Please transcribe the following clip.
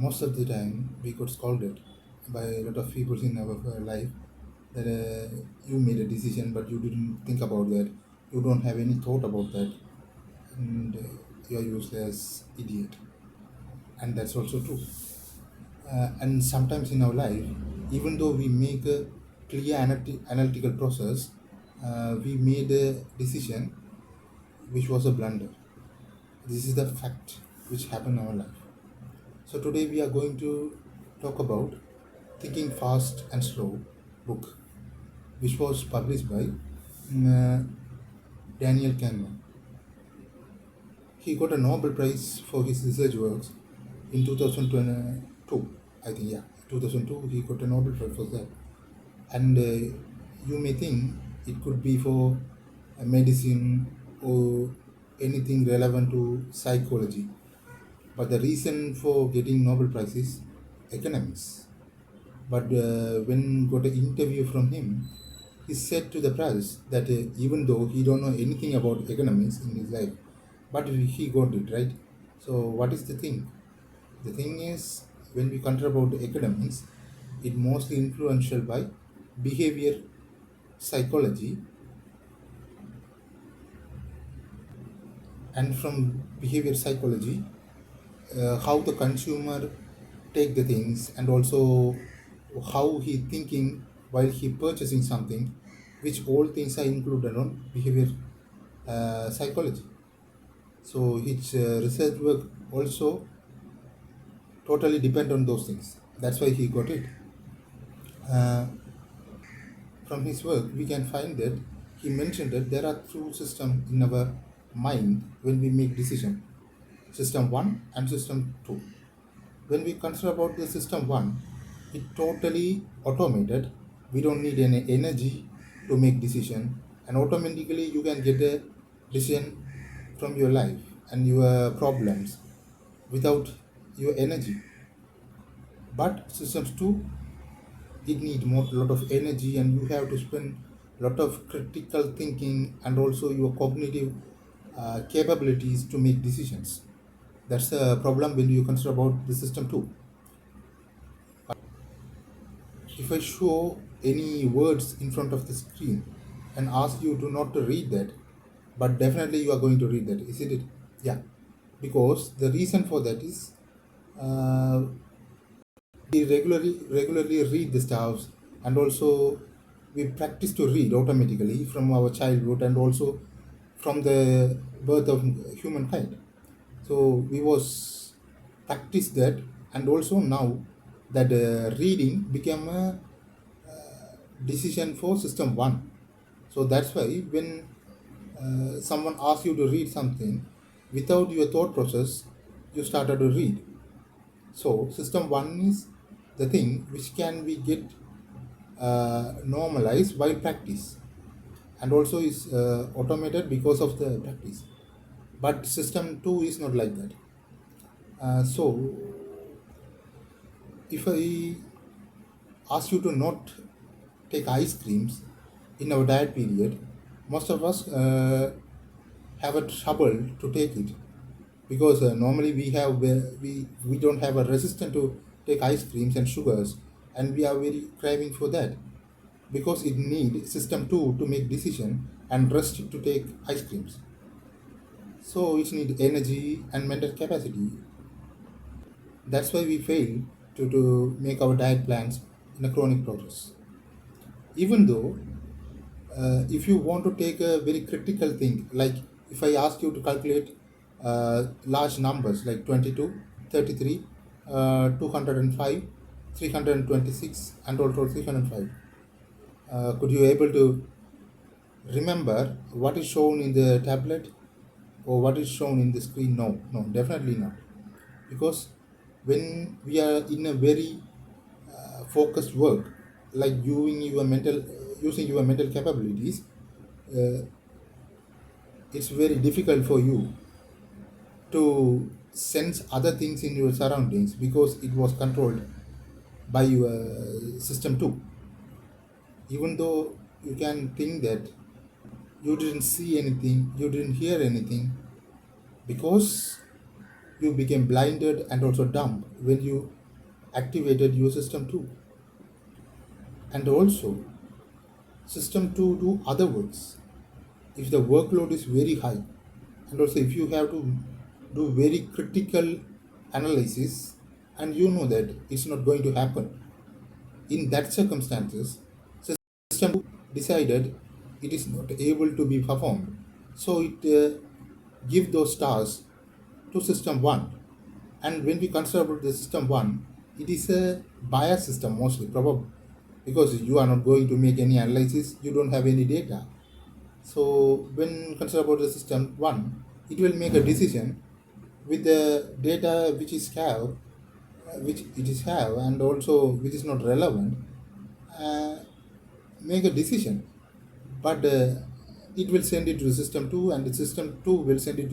most of the time we got scolded by a lot of people in our life that you made a decision but you didn't think about that, you don't have any thought about that, and you're useless idiot. And that's also true. And sometimes in our life, even though we make a clear analytical process, we made a decision which was a blunder. This is the fact which happened in our life. So today we are going to talk about Thinking Fast and Slow book, which was published by Daniel Kahneman. He got a Nobel Prize for his research works in 2022. I think, yeah, 2002 he got a Nobel Prize for that. And you may think it could be for medicine or anything relevant to psychology. But the reason for getting Nobel Prize is economics. But when got an interview from him, he said to the press that even though he don't know anything about economics in his life, but he got it right. So what is the thing? The thing is, when we consider about economics, it mostly influential by behavior psychology, and from behavior psychology, how the consumer take the things, and also how he thinking while he purchasing something, which all things are included on behavior psychology. So his research work also totally depend on those things. That's why he got it. uh, from his work we can find that he mentioned that there are two systems in our mind when we make decision: system 1 and system 2. When we consider about the system 1, it totally automated. We don't need any energy to make decision, and automatically you can get a decision from your life and your problems without your energy. But systems 2, it need more lot of energy, and you have to spend lot of critical thinking and also your cognitive capabilities to make decisions. That's a problem when you consider about the system 2. If I show any words in front of the screen and ask you to not to read that, but definitely you are going to read that, isn't it? Yeah, because the reason for that is uh, we regularly read the stuffs, and also we practice to read automatically from our childhood and also from the birth of humankind. So we was practice that, and also now that reading became a decision for system 1. So that's why when someone asks you to read something, without your thought process you started to read. So system 1 is the thing which can be get normalized by practice, and also is automated because of the practice. But system 2 is not like that. So if I ask you to not take ice creams in our diet period, most of us have a trouble to take it, because normally we don't have a resistance to take ice creams and sugars, and we are very craving for that, because it need system 2 to make decision and rest to take ice creams. So it need energy and mental capacity. That's why we fail to make our diet plans in a chronic process. Even though if you want to take a very critical thing, like if I ask you to calculate large numbers like 22, 33, 205, 326, and also 305, could you able to remember what is shown in the tablet or what is shown in the screen? No, no, definitely not. Because when we are in a very focused work, like using your mental capabilities, uh, it's very difficult for you to sense other things in your surroundings, because it was controlled by your system 2. Even though you can think that you didn't see anything, you didn't hear anything, because you became blinded and also dumb when you activated your system 2. And also, system 2 do other works. If the workload is very high, and also if you have to do very critical analysis, and you know that it's not going to happen, in that circumstances, system 2 decided it is not able to be performed, so it give those tasks to system 1. And when we consider about the system 1, it is a bias system mostly, probably, because you are not going to make any analysis, you don't have any data. So when consider about the system 1, it will make a decision with the data which is have, which it is have, and also which is not relevant, uh, make a decision. But it will send it to the system 2, and the system 2 will send it to